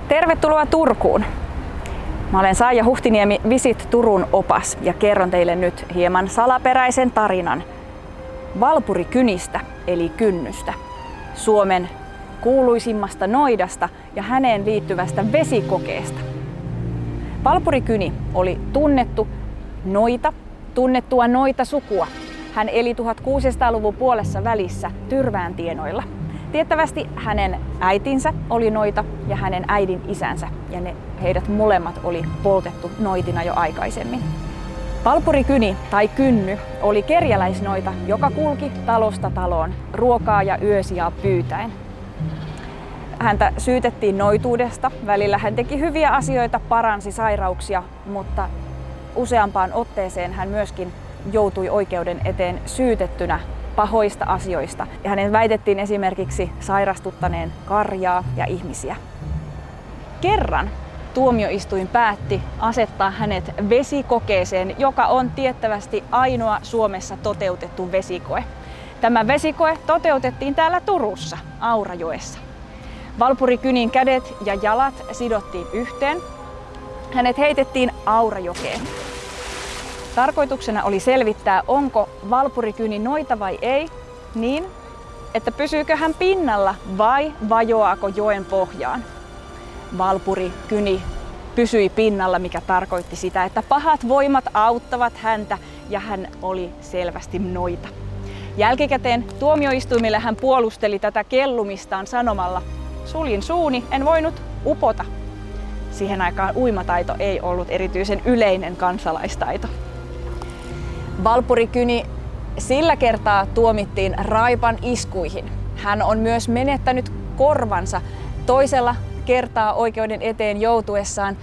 Tervetuloa Turkuun! Mä olen Saija Huhtiniemi, Visit Turun opas ja kerron teille nyt hieman salaperäisen tarinan Valpurikynistä eli kynnystä, Suomen kuuluisimmasta noidasta ja häneen liittyvästä vesikokeesta. Valpurikyni oli tunnettua noitasukua. Hän eli 1600-luvun puolessa välissä Tyrvään tienoilla. Tiettävästi hänen äitinsä oli noita ja hänen äidin isänsä, ja heidät molemmat oli poltettu noitina jo aikaisemmin. Valpurikyni tai kynny oli kerjäläisnoita, joka kulki talosta taloon ruokaa ja yösijaa pyytäen. Häntä syytettiin noituudesta, välillä hän teki hyviä asioita, paransi sairauksia, mutta useampaan otteeseen hän myöskin joutui oikeuden eteen syytettynä pahoista asioista. Ja hänen väitettiin esimerkiksi sairastuttaneen karjaa ja ihmisiä. Kerran tuomioistuin päätti asettaa hänet vesikokeeseen, joka on tiettävästi ainoa Suomessa toteutettu vesikoe. Tämä vesikoe toteutettiin täällä Turussa, Aurajoessa. Valpurikynin kädet ja jalat sidottiin yhteen. Hänet heitettiin Aurajokeen. Tarkoituksena oli selvittää, onko Valpurikyni noita vai ei, niin että pysyykö hän pinnalla vai vajoaako joen pohjaan. Valpurikyni pysyi pinnalla, mikä tarkoitti sitä, että pahat voimat auttavat häntä ja hän oli selvästi noita. Jälkikäteen tuomioistuimille hän puolusteli tätä kellumistaan sanomalla: "Suljin suuni, en voinut upota." Siihen aikaan uimataito ei ollut erityisen yleinen kansalaistaito. Valpurikyni sillä kertaa tuomittiin raipan iskuihin. Hän on myös menettänyt korvansa toisella kertaa oikeuden eteen joutuessaan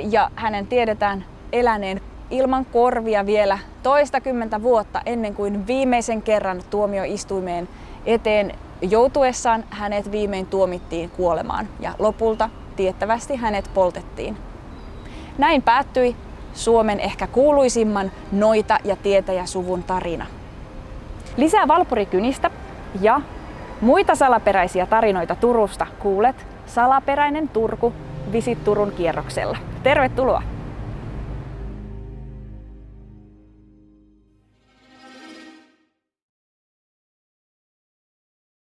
ja hänen tiedetään eläneen ilman korvia vielä toistakymmentä vuotta ennen kuin viimeisen kerran tuomioistuimeen eteen joutuessaan hänet viimein tuomittiin kuolemaan ja lopulta tiettävästi hänet poltettiin. Näin päättyi Suomen ehkä kuuluisimman noita- ja tietäjäsuvun tarina. Lisää Valpurikynistä ja muita salaperäisiä tarinoita Turusta kuulet Salaperäinen Turku Visit Turun kierroksella. Tervetuloa!